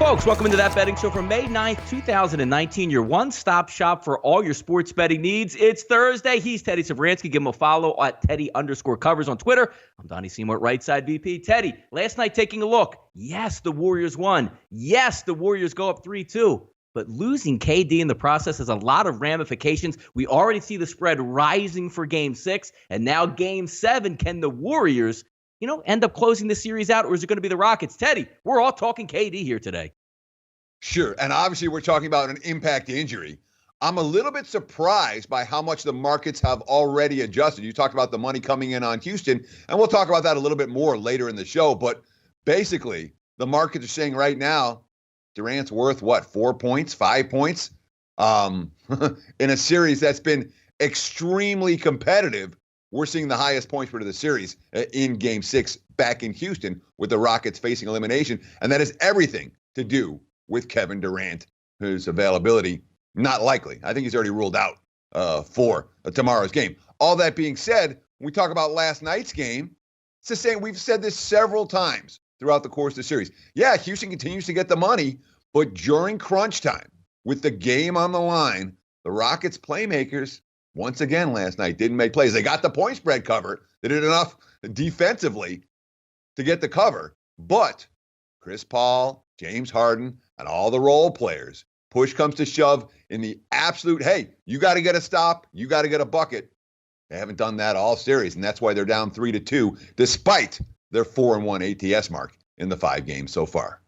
Folks, welcome into That Betting Show for May 9th, 2019, your one-stop shop for all your sports betting needs. It's Thursday. He's Teddy Savransky. Give him a follow at Teddy_Covers on Twitter. I'm Donnie Seymour, right side VP. Teddy, last night taking a look. Yes, the Warriors won. Yes, the Warriors go up 3-2. But losing KD in the process has a lot of ramifications. We already see the spread rising for Game 6, and now Game 7. Can the Warriors end up closing the series out, or is it going to be the Rockets? Teddy, we're all talking KD here today. Sure, and obviously we're talking about an impact injury. I'm a little bit surprised by how much the markets have already adjusted. You talked about the money coming in on Houston, and we'll talk about that a little bit more later in the show. But basically, the markets are saying right now, Durant's worth, 4 points, 5 points? In a series that's been extremely competitive. We're seeing the highest points spread of the series in Game 6 back in Houston with the Rockets facing elimination. And that is everything to do with Kevin Durant, whose availability, not likely. I think he's already ruled out for tomorrow's game. All that being said, when we talk about last night's game, it's the same. We've said this several times throughout the course of the series. Yeah, Houston continues to get the money, but during crunch time, with the game on the line, the Rockets playmakers, once again last night, didn't make plays. They got the point spread cover. They did enough defensively to get the cover. But Chris Paul, James Harden, and all the role players, push comes to shove in the absolute, hey, you got to get a stop. You got to get a bucket. They haven't done that all series, and that's why they're down 3-2, despite their 4-1 ATS mark in the 5 games so far.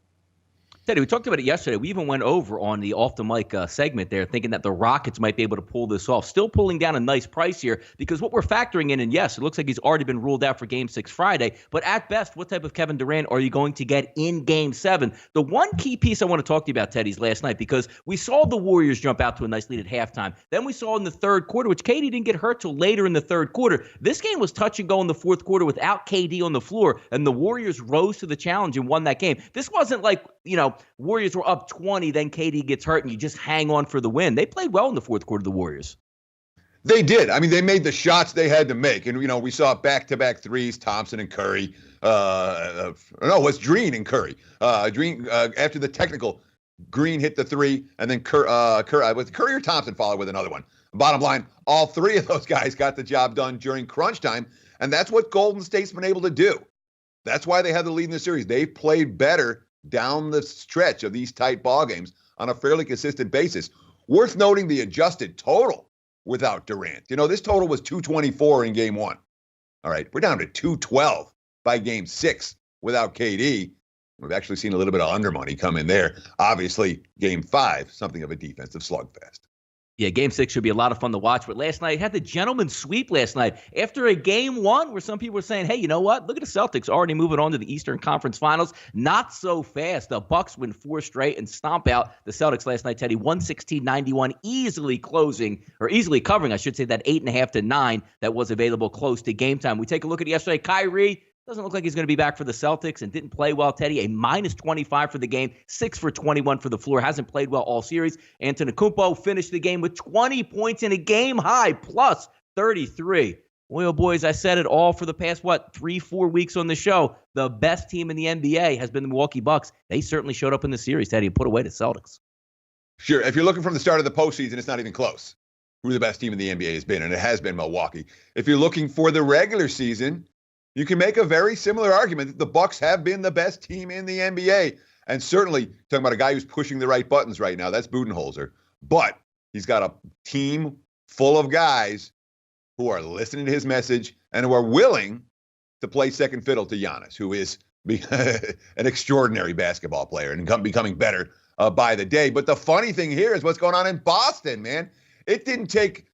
Teddy, we talked about it yesterday. We even went over on the Off the Mic segment there, thinking that the Rockets might be able to pull this off. Still pulling down a nice price here, because what we're factoring in, and yes, it looks like he's already been ruled out for Game 6 Friday, but at best, what type of Kevin Durant are you going to get in Game 7? The one key piece I want to talk to you about, Teddy's last night, because we saw the Warriors jump out to a nice lead at halftime. Then we saw in the third quarter, which KD didn't get hurt till later in the third quarter. This game was touch and go in the fourth quarter without KD on the floor, and the Warriors rose to the challenge and won that game. This wasn't like, Warriors were up 20, then KD gets hurt, and you just hang on for the win. They played well in the fourth quarter, the Warriors. They did. I mean, they made the shots they had to make. And, we saw back-to-back threes, Thompson and Curry. It was Green and Curry. After the technical, Green hit the three, and then Curry or Thompson followed with another one. Bottom line, all three of those guys got the job done during crunch time, and that's what Golden State's been able to do. That's why they had the lead in the series. They've played better down the stretch of these tight ball games on a fairly consistent basis. Worth noting the adjusted total without Durant. This total was 224 in Game 1. All right, we're down to 212 by Game 6 without KD. We've actually seen a little bit of undermoney come in there. Obviously, Game 5, something of a defensive slugfest. Yeah, Game 6 should be a lot of fun to watch. But last night, had the gentleman's sweep last night. After a Game 1 where some people were saying, hey, you know what? Look at the Celtics already moving on to the Eastern Conference Finals. Not so fast. The Bucks win 4 straight and stomp out the Celtics last night, Teddy. 116-91, easily covering, I should say, that 8.5 to 9 that was available close to game time. We take a look at yesterday. Kyrie doesn't look like he's going to be back for the Celtics and didn't play well, Teddy. A -25 for the game, 6 for 21 for the floor. Hasn't played well all series. Antetokounmpo finished the game with 20 points in a game high, plus 33. Well, boys, I said it all for the past, 3-4 weeks on the show. The best team in the NBA has been the Milwaukee Bucks. They certainly showed up in the series, Teddy, and put away the Celtics. Sure. If you're looking from the start of the postseason, it's not even close who the best team in the NBA has been, and it has been Milwaukee. If you're looking for the regular season, you can make a very similar argument that the Bucks have been the best team in the NBA. And certainly, talking about a guy who's pushing the right buttons right now, that's Budenholzer. But he's got a team full of guys who are listening to his message and who are willing to play second fiddle to Giannis, who is an extraordinary basketball player and becoming better by the day. But the funny thing here is what's going on in Boston, man. It didn't take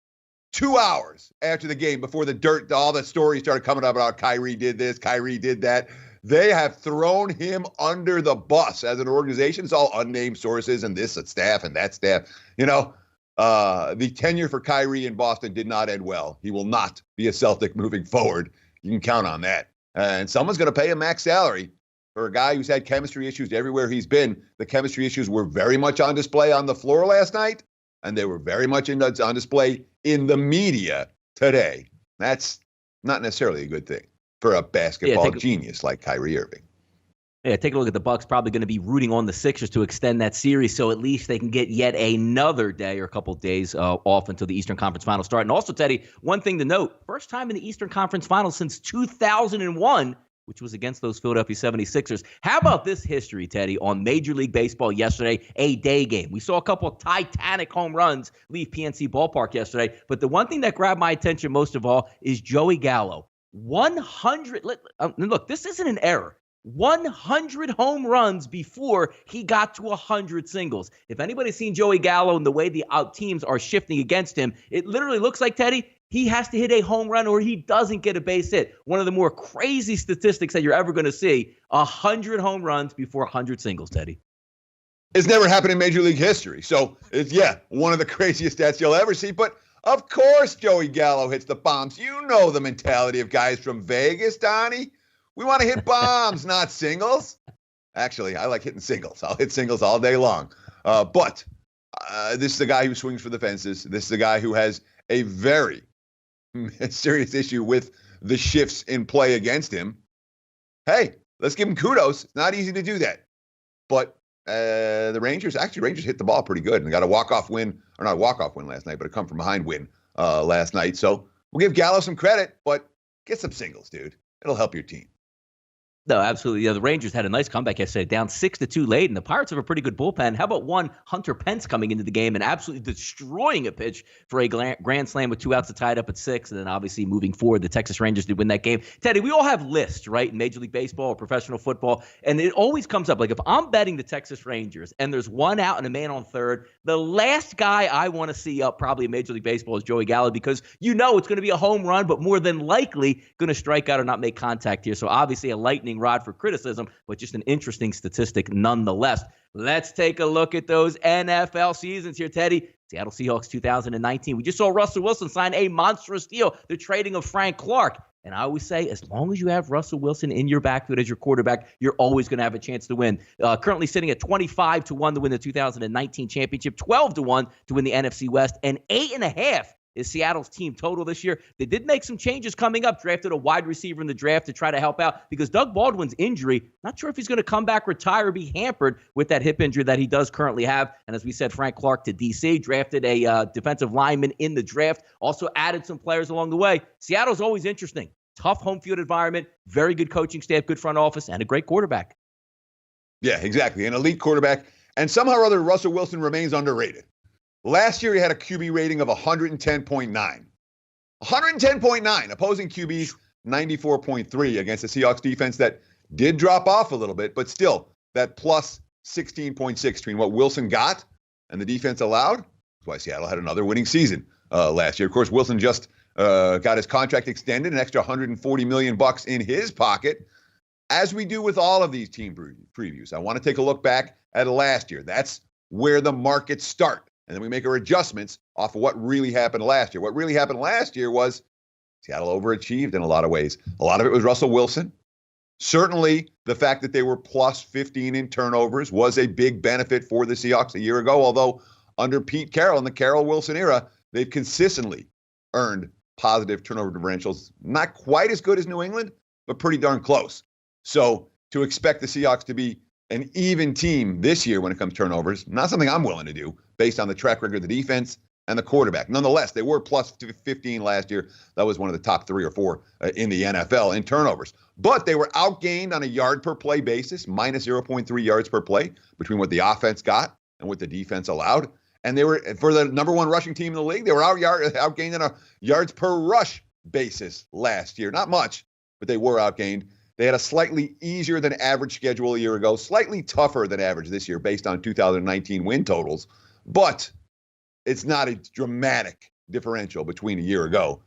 2 hours after the game before all the stories started coming up about Kyrie did this, Kyrie did that. They have thrown him under the bus as an organization. It's all unnamed sources and this staff and that staff. The tenure for Kyrie in Boston did not end well. He will not be a Celtic moving forward. You can count on that. And someone's going to pay a max salary for a guy who's had chemistry issues everywhere he's been. The chemistry issues were very much on display on the floor last night, and they were very much on display in the media today. That's not necessarily a good thing for a basketball genius like Kyrie Irving. Yeah, take a look at the Bucks. Probably going to be rooting on the Sixers to extend that series, so at least they can get yet another day or a couple of days off until the Eastern Conference Finals start. And also, Teddy, one thing to note: first time in the Eastern Conference Finals since 2001, which was against those Philadelphia 76ers. How about this history, Teddy, on Major League Baseball yesterday? A day game. We saw a couple of titanic home runs leave PNC Ballpark yesterday, but the one thing that grabbed my attention most of all is Joey Gallo. 100. Look, this isn't an error. 100 home runs before he got to 100 singles. If anybody's seen Joey Gallo and the way the out teams are shifting against him, it literally looks like, Teddy, he has to hit a home run or he doesn't get a base hit. One of the more crazy statistics that you're ever going to see, 100 home runs before 100 singles, Teddy. It's never happened in Major League history. So, it's one of the craziest stats you'll ever see. But, of course, Joey Gallo hits the bombs. You know the mentality of guys from Vegas, Donnie. We want to hit bombs, not singles. Actually, I like hitting singles. I'll hit singles all day long. But this is a guy who swings for the fences. This is a guy who has a very serious issue with the shifts in play against him. Hey, let's give him kudos. It's not easy to do that. But the Rangers hit the ball pretty good and got a walk-off win, or not a walk-off win last night, but a come-from-behind win last night. So we'll give Gallo some credit, but get some singles, dude. It'll help your team. No, absolutely. Yeah, the Rangers had a nice comeback yesterday, down 6-2 late, and the Pirates have a pretty good bullpen. How about one Hunter Pence coming into the game and absolutely destroying a pitch for a grand slam with 2 outs to tie it up at 6, and then obviously moving forward, the Texas Rangers did win that game. Teddy, we all have lists, right, in Major League Baseball or professional football, and it always comes up. Like if I'm betting the Texas Rangers and there's 1 out and a man on third, the last guy I want to see up probably in Major League Baseball is Joey Gallo because you know it's going to be a home run, but more than likely going to strike out or not make contact here. So obviously a lightning rod for criticism, but just an interesting statistic nonetheless. Let's take a look at those NFL seasons here, Teddy. Seattle Seahawks 2019. We just saw Russell Wilson sign a monstrous deal. The trading of Frank Clark. And I always say, as long as you have Russell Wilson in your backfield as your quarterback, you're always going to have a chance to win. Currently sitting at 25-1 to win the 2019 championship, 12-1 to win the NFC West, and 8.5 is Seattle's team total this year. They did make some changes coming up, drafted a wide receiver in the draft to try to help out because Doug Baldwin's injury, not sure if he's going to come back, retire, or be hampered with that hip injury that he does currently have. And as we said, Frank Clark to D.C., drafted a defensive lineman in the draft, also added some players along the way. Seattle's always interesting. Tough home field environment, very good coaching staff, good front office, and a great quarterback. Yeah, exactly. An elite quarterback. And somehow or other, Russell Wilson remains underrated. Last year, he had a QB rating of 110.9. 110.9. Opposing QBs, 94.3 against the Seahawks defense that did drop off a little bit, but still, that plus 16.6 between what Wilson got and the defense allowed. That's why Seattle had another winning season last year. Of course, Wilson just got his contract extended, an extra $140 million in his pocket. As we do with all of these team previews, I want to take a look back at last year. That's where the markets start. And then we make our adjustments off of what really happened last year. What really happened last year was Seattle overachieved in a lot of ways. A lot of it was Russell Wilson. Certainly, the fact that they were plus 15 in turnovers was a big benefit for the Seahawks a year ago, although under Pete Carroll in the Carroll-Wilson era, they've consistently earned positive turnover differentials. Not quite as good as New England, but pretty darn close. So to expect the Seahawks to be an even team this year when it comes to turnovers, not something I'm willing to do based on the track record of the defense and the quarterback. Nonetheless, they were plus 15 last year. That was one of the top 3 or 4 in the NFL in turnovers. But they were outgained on a yard per play basis, minus 0.3 yards per play between what the offense got and what the defense allowed. And they were, for the number 1 rushing team in the league, they were outgained on a yards per rush basis last year. Not much, but they were outgained. They had a slightly easier than average schedule a year ago, slightly tougher than average this year based on 2019 win totals. But it's not a dramatic differential between a year ago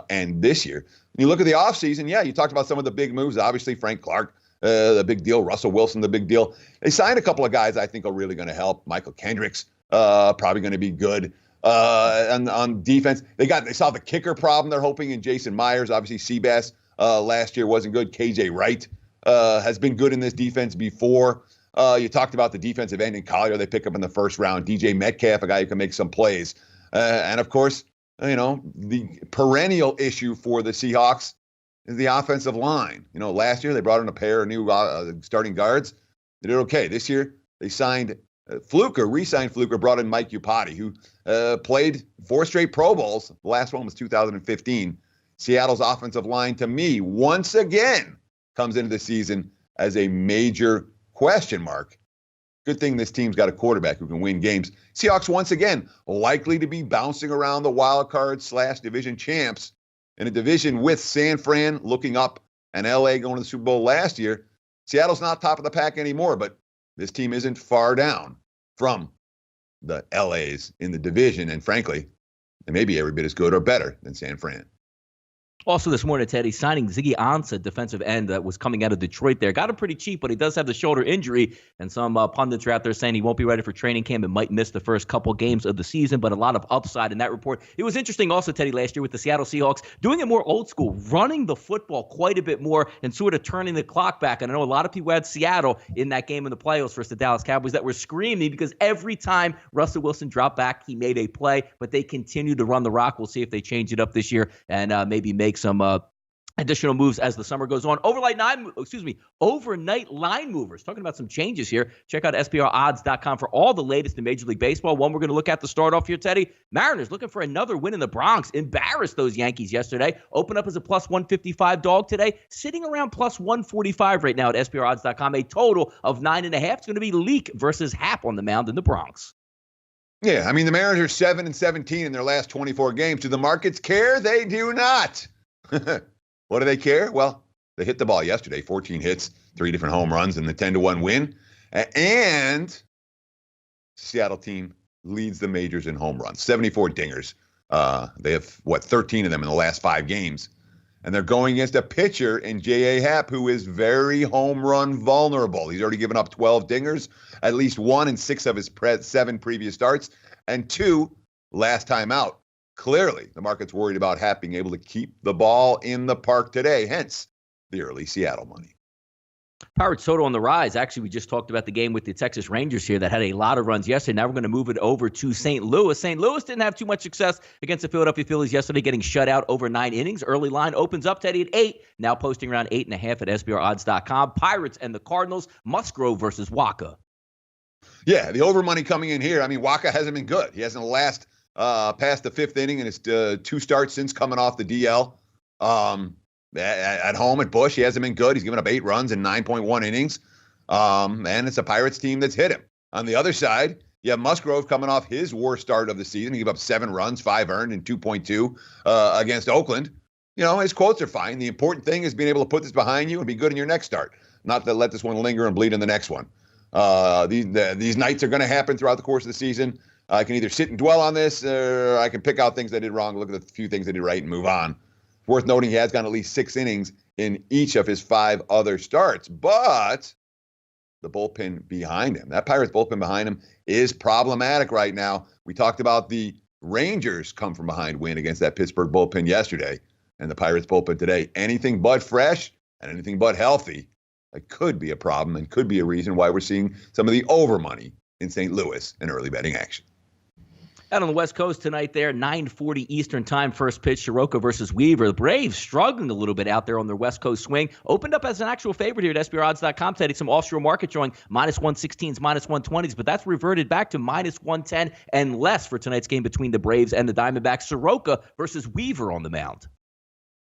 and this year. When you look at the offseason, yeah, you talked about some of the big moves. Obviously, Frank Clark, the big deal. Russell Wilson, the big deal. They signed a couple of guys I think are really going to help. Michael Kendricks, probably going to be good. And on defense, they saw the kicker problem they're hoping in Jason Myers. Obviously, Seabass last year wasn't good. KJ Wright has been good in this defense before. You talked about the defensive end in Collier they pick up in the first round. DJ Metcalf, a guy who can make some plays. And, of course, the perennial issue for the Seahawks, is the offensive line. Last year they brought in a pair of new starting guards. They did okay. This year they signed Fluker, re-signed Fluker, brought in Mike Iupati, who played 4 straight Pro Bowls. The last one was 2015. Seattle's offensive line, to me, once again, comes into the season as a major question mark. Good thing this team's got a quarterback who can win games. Seahawks, once again, likely to be bouncing around the wild card / division champs in a division with San Fran looking up and LA going to the Super Bowl last year. Seattle's not top of the pack anymore, but this team isn't far down from the LAs in the division. And frankly, they may be every bit as good or better than San Fran. Also this morning, Teddy, signing Ziggy Ansah, defensive end that was coming out of Detroit there. Got him pretty cheap, but he does have the shoulder injury, and some pundits are out there saying he won't be ready for training camp and might miss the first couple games of the season, but a lot of upside in that report. It was interesting also, Teddy, last year with the Seattle Seahawks, doing it more old school, running the football quite a bit more and sort of turning the clock back. And I know a lot of people had Seattle in that game in the playoffs versus the Dallas Cowboys that were screaming because every time Russell Wilson dropped back, he made a play, but they continued to run the rock. We'll see if they change it up this year and maybe make some additional moves as the summer goes on. Overnight line movers. Talking about some changes here. Check out SPRodds.com for all the latest in Major League Baseball. One we're going to look at to start off here, Teddy. Mariners looking for another win in the Bronx. Embarrassed those Yankees yesterday. Open up as a plus 155 dog today. Sitting around plus 145 right now at SPRodds.com. A total of 9.5. It's going to be Leak versus Happ on the mound in the Bronx. Yeah, I mean, the Mariners are 7-17 in their last 24 games. Do the markets care? They do not. What do they care? Well, they hit the ball yesterday, 14 hits, 3 different home runs, and the 10-1 win. And Seattle team leads the majors in home runs, 74 dingers. They have, 13 of them in the last 5 games. And they're going against a pitcher in J.A. Happ who is very home run vulnerable. He's already given up 12 dingers, at least 1 in 6 of his 7 previous starts, and 2 last time out. Clearly, the market's worried about Happ being able to keep the ball in the park today, hence the early Seattle money. Pirates total on the rise. Actually, we just talked about the game with the Texas Rangers here that had a lot of runs yesterday. Now we're going to move it over to St. Louis. St. Louis didn't have too much success against the Philadelphia Phillies yesterday, getting shut out over 9 innings. Early line opens up, Teddy, at 8, now posting around 8.5 at SBRodds.com. Pirates and the Cardinals, Musgrove versus Waka. Yeah, the over money coming in here. I mean, Waka hasn't been good. He hasn't past the 5th inning in his 2 starts since coming off the DL. At home at Busch, he hasn't been good. He's given up 8 runs in 9.1 innings. And it's a Pirates team that's hit him. On the other side, you have Musgrove coming off his worst start of the season. He gave up 7 runs, 5 earned, and 2.2 against Oakland. His quotes are fine. The important thing is being able to put this behind you and be good in your next start, not to let this one linger and bleed in the next one. These nights are going to happen throughout the course of the season. I can either sit and dwell on this, or I can pick out things I did wrong, look at the few things I did right, and move on. Worth noting, he has gone at least 6 innings in each of his 5 other starts, but the bullpen behind him, that Pirates bullpen behind him, is problematic right now. We talked about the Rangers come from behind win against that Pittsburgh bullpen yesterday, and the Pirates bullpen today, anything but fresh and anything but healthy. It could be a problem and could be a reason why we're seeing some of the over money in St. Louis in early betting action. Out on the West Coast tonight there, 9:40 Eastern time, first pitch, Soroka versus Weaver. The Braves struggling a little bit out there on their West Coast swing. Opened up as an actual favorite here at SBRodds.com today. Some offshore market showing minus 116s, minus 120s, but that's reverted back to minus 110 and less for tonight's game between the Braves and the Diamondbacks. Soroka versus Weaver on the mound.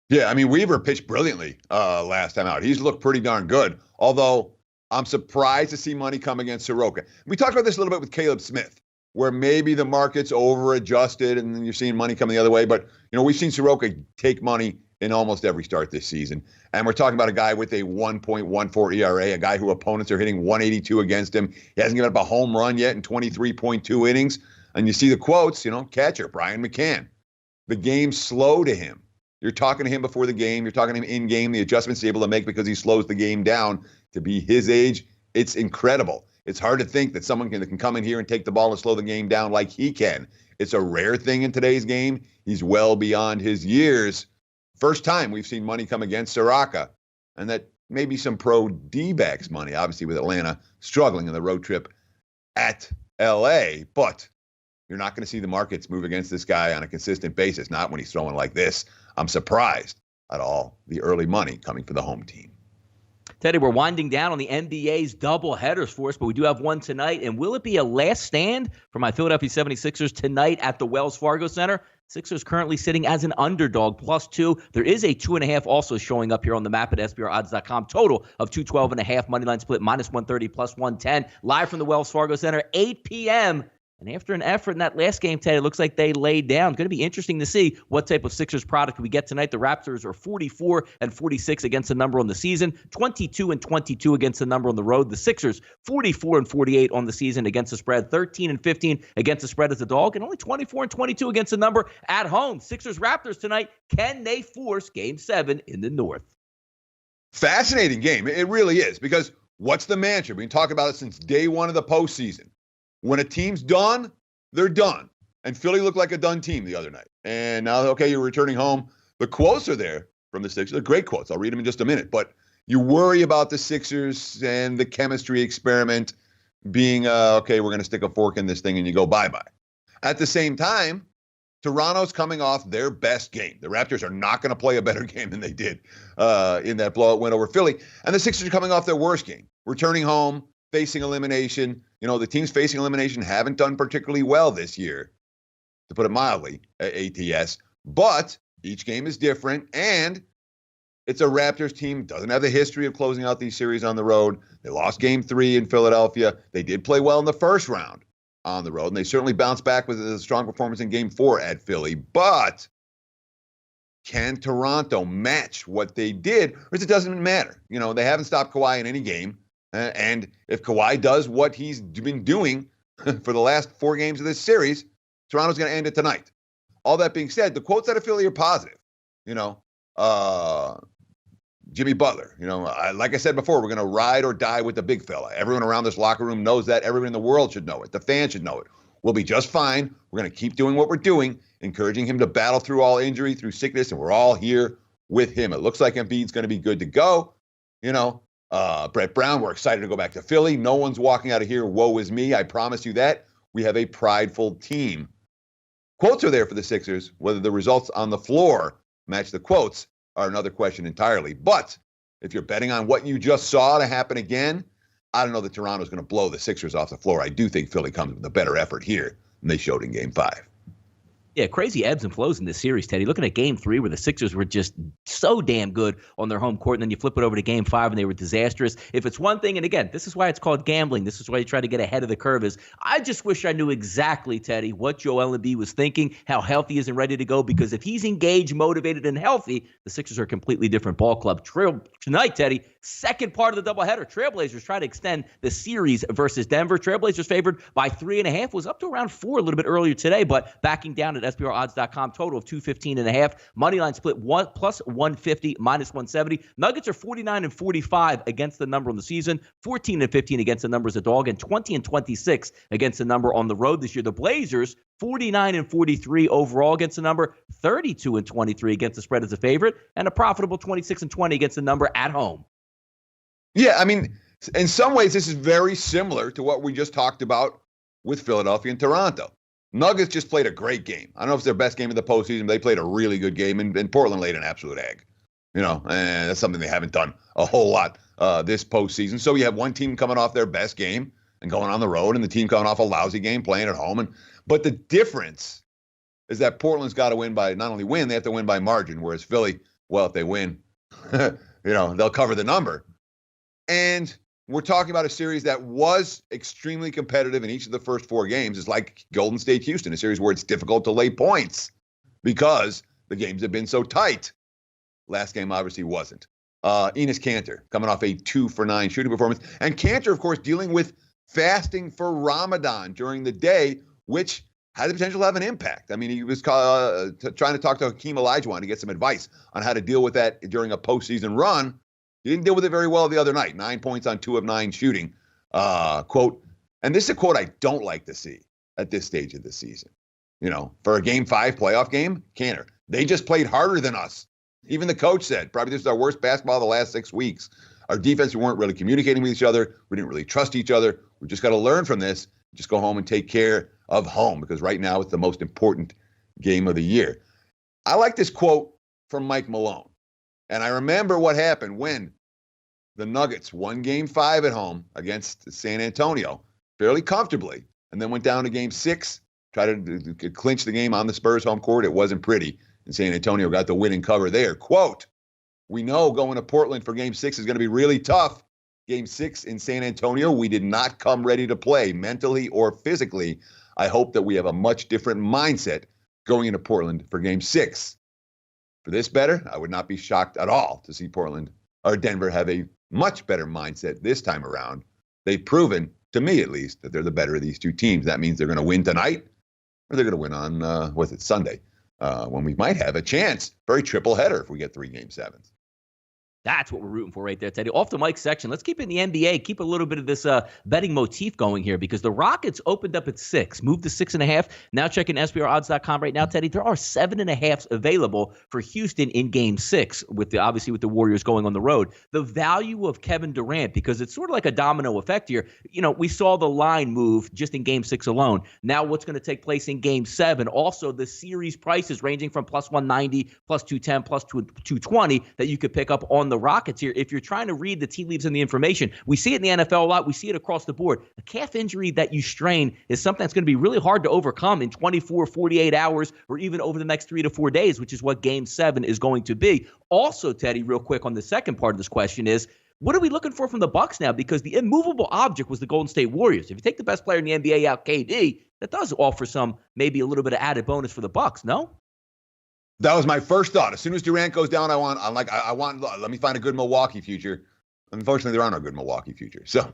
Yeah, I mean, Weaver pitched brilliantly last time out. He's looked pretty darn good, although I'm surprised to see money come against Soroka. We talked about this a little bit with Caleb Smith, where maybe the market's over-adjusted and then you're seeing money coming the other way. But, we've seen Soroka take money in almost every start this season. And we're talking about a guy with a 1.14 ERA, a guy who opponents are hitting 182 against him. He hasn't given up a home run yet in 23.2 innings. And you see the quotes, catcher, Brian McCann. The game's slow to him. You're talking to him before the game. You're talking to him in game, the adjustments he's able to make because he slows the game down. To be his age, it's incredible. It's hard to think that someone can come in here and take the ball and slow the game down like he can. It's a rare thing in today's game. He's well beyond his years. First time we've seen money come against Soroka, and that maybe some pro D-backs money, obviously with Atlanta struggling in the road trip at L.A., but you're not going to see the markets move against this guy on a consistent basis, not when he's throwing like this. I'm surprised at all the early money coming for the home team. Teddy, we're winding down on the NBA's double headers for us, but we do have one tonight. And will it be a last stand for my Philadelphia 76ers tonight at the Wells Fargo Center? Sixers currently sitting as an underdog, +2. There is a 2.5 also showing up here on the map at SBRodds.com. Total of 212.5. Moneyline split, -130, +110. Live from the Wells Fargo Center, 8 p.m. And after an effort in that last game, Ted, it looks like they laid down. It's going to be interesting to see what type of Sixers product we get tonight. The Raptors are 44-46 against the number on the season, 22-22 against the number on the road. The Sixers, 44-48 on the season against the spread, 13-15 against the spread as a dog, and only 24-22 against the number at home. Sixers-Raptors tonight. Can they force Game 7 in the North? Fascinating game. It really is, because what's the mantra? We've been talking about it since day one of the postseason. When a team's done, they're done. And Philly looked like a done team the other night. And now, okay, you're returning home. The quotes are there from the Sixers. They're great quotes. I'll read them in just a minute. But you worry about the Sixers and the chemistry experiment being, okay, we're going to stick a fork in this thing and you go bye-bye. At the same time, Toronto's coming off their best game. The Raptors are not going to play a better game than they did in that blowout win over Philly. And the Sixers are coming off their worst game. Returning home, facing elimination. You know, the teams facing elimination haven't done particularly well this year, to put it mildly, at ATS. But each game is different, and it's a Raptors team, doesn't have the history of closing out these series on the road. They lost Game 3 in Philadelphia. They did play well in the first round on the road, and they certainly bounced back with a strong performance in Game 4 at Philly. But can Toronto match what they did, or it doesn't matter? You know, they haven't stopped Kawhi in any game. And if Kawhi does what he's been doing for the last 4 games of this series, Toronto's going to end it tonight. All that being said, the quotes out of Philly are positive. You know, Jimmy Butler, you know, like I said before, we're going to ride or die with the big fella. Everyone around this locker room knows that. Everyone in the world should know it. The fans should know it. We'll be just fine. We're going to keep doing what we're doing, encouraging him to battle through all injury, through sickness, and we're all here with him. It looks like Embiid's going to be good to go. You know, Brett Brown, we're excited to go back to Philly. No one's walking out of here, woe is me. I promise you that. We have a prideful team. Quotes are there for the Sixers. Whether the results on the floor match the quotes are another question entirely. But if you're betting on what you just saw to happen again, I don't know that Toronto's going to blow the Sixers off the floor. I do think Philly comes with a better effort here than they showed in Game 5. Yeah, crazy ebbs and flows in this series, Teddy. Looking at Game 3 where the Sixers were just so damn good on their home court, and then you flip it over to Game 5 and they were disastrous. If it's one thing, and again, this is why it's called gambling. This is why you try to get ahead of the curve. Is I just wish I knew exactly, Teddy, what Joel Embiid was thinking, how healthy he is and ready to go, because if he's engaged, motivated, and healthy, the Sixers are a completely different ball club. Tonight, Teddy, second part of the doubleheader. Trailblazers try to extend the series versus Denver. Trailblazers favored by 3.5, was up to around 4 a little bit earlier today, but backing down at SBRodds.com. Total of 215.5. Moneyline split plus 150, minus 170. Nuggets are 49-45 against the number on the season, 14-15 against the number as a dog, and 20-26 against the number on the road this year. The Blazers 49-43 overall against the number, 32-23 against the spread as a favorite, and a profitable 26-20 against the number at home. Yeah, I mean, in some ways, this is very similar to what we just talked about with Philadelphia and Toronto. Nuggets just played a great game. I don't know if it's their best game of the postseason, but they played a really good game, and Portland laid an absolute egg. You know, and that's something they haven't done a whole lot this postseason. So you have one team coming off their best game and going on the road, and the team coming off a lousy game playing at home. But the difference is that Portland's got to win by, not only win, they have to win by margin, whereas Philly, well, if they win, you know, they'll cover the number. And we're talking about a series that was extremely competitive in each of the first 4 games. It's like Golden State Houston, a series where it's difficult to lay points because the games have been so tight. Last game obviously wasn't. Enes Kanter coming off a 2-for-9 shooting performance. And Kanter, of course, dealing with fasting for Ramadan during the day, which has the potential to have an impact. I mean, he was trying to talk to Hakeem Olajuwon to get some advice on how to deal with that during a postseason run. He didn't deal with it very well the other night. 9 points on 2 of 9 shooting. Quote, and this is a quote I don't like to see at this stage of the season. You know, for a Game 5 playoff game, Kanter, they just played harder than us. Even the coach said, probably this is our worst basketball of the last 6 weeks. Our defense, we weren't really communicating with each other. We didn't really trust each other. We just got to learn from this. Just go home and take care of home, because right now it's the most important game of the year. I like this quote from Mike Malone. And I remember what happened when the Nuggets won Game 5 at home against San Antonio fairly comfortably, and then went down to Game 6, tried to clinch the game on the Spurs home court. It wasn't pretty, and San Antonio got the winning cover there. Quote, "We know going to Portland for Game 6 is going to be really tough. Game 6 in San Antonio, we did not come ready to play mentally or physically. I hope that we have a much different mindset going into Portland for Game 6. For this better, I would not be shocked at all to see Portland or Denver have a much better mindset this time around. They've proven, to me at least, that they're the better of these two teams. That means they're going to win tonight, or they're going to win on, Sunday, when we might have a chance for a triple header if we get 3 Game 7s. That's what we're rooting for right there, Teddy. Off the mic section, let's keep it in the NBA. Keep a little bit of this betting motif going here because the Rockets opened up at 6, moved to 6.5. Now checking SBRodds.com right now, Teddy. There are 7.5s available for Houston in Game 6, obviously with the Warriors going on the road. The value of Kevin Durant, because it's sort of like a domino effect here. You know, we saw the line move just in Game 6 alone. Now what's going to take place in Game 7? Also, the series prices ranging from plus 190, plus 210, plus 220 that you could pick up on the Rockets here. If you're trying to read the tea leaves and the information, we see it in the NFL a lot. We see it across the board. A calf injury that you strain is something that's going to be really hard to overcome in 24, 48 hours, or even over the next 3 to 4 days, which is what Game 7 is going to be. Also, Teddy, real quick on the second part of this question is, what are we looking for from the Bucks now? Because the immovable object was the Golden State Warriors. If you take the best player in the NBA out, KD, that does offer some, maybe a little bit of added bonus for the Bucks, no? That was my first thought. As soon as Durant goes down, let me find a good Milwaukee future. Unfortunately, there are no good Milwaukee futures. So,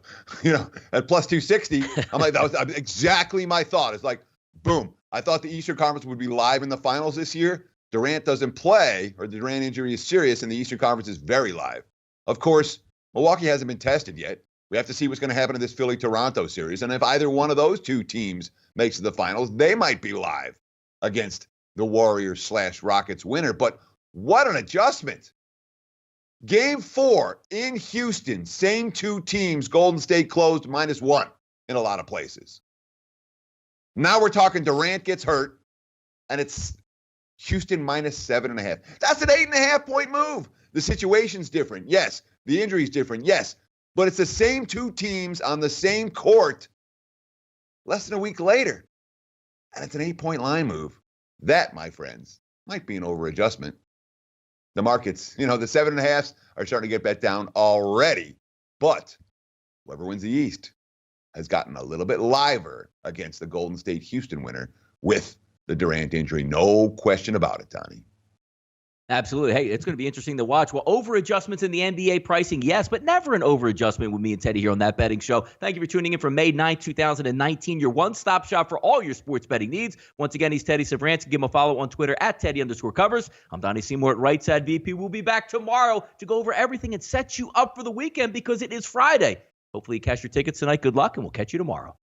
at plus 260, I'm like, that was exactly my thought. It's like, boom. I thought the Eastern Conference would be live in the finals this year. Durant doesn't play, or the Durant injury is serious, and the Eastern Conference is very live. Of course, Milwaukee hasn't been tested yet. We have to see what's going to happen in this Philly-Toronto series. And if either one of those two teams makes it to the finals, they might be live against the Warriors/Rockets winner. But what an adjustment. Game 4 in Houston, same two teams, Golden State closed -1 in a lot of places. Now we're talking Durant gets hurt, and it's Houston -7.5. That's an 8.5-point move. The situation's different. Yes. The injury's different. Yes. But it's the same two teams on the same court less than a week later. And it's an 8-point line move. That, my friends, might be an overadjustment. The markets, the 7.5s are starting to get bet down already. But whoever wins the East has gotten a little bit liver against the Golden State Houston winner with the Durant injury. No question about it, Donnie. Absolutely. Hey, it's going to be interesting to watch. Well, over-adjustments in the NBA pricing, yes, but never an over-adjustment with me and Teddy here on That Betting Show. Thank you for tuning in for May 9th, 2019, your one-stop shop for all your sports betting needs. Once again, he's Teddy Savranski. Give him a follow on Twitter at Teddy_Covers. I'm Donnie Seymour at Right Side VP. We'll be back tomorrow to go over everything and set you up for the weekend because it is Friday. Hopefully you cash your tickets tonight. Good luck, and we'll catch you tomorrow.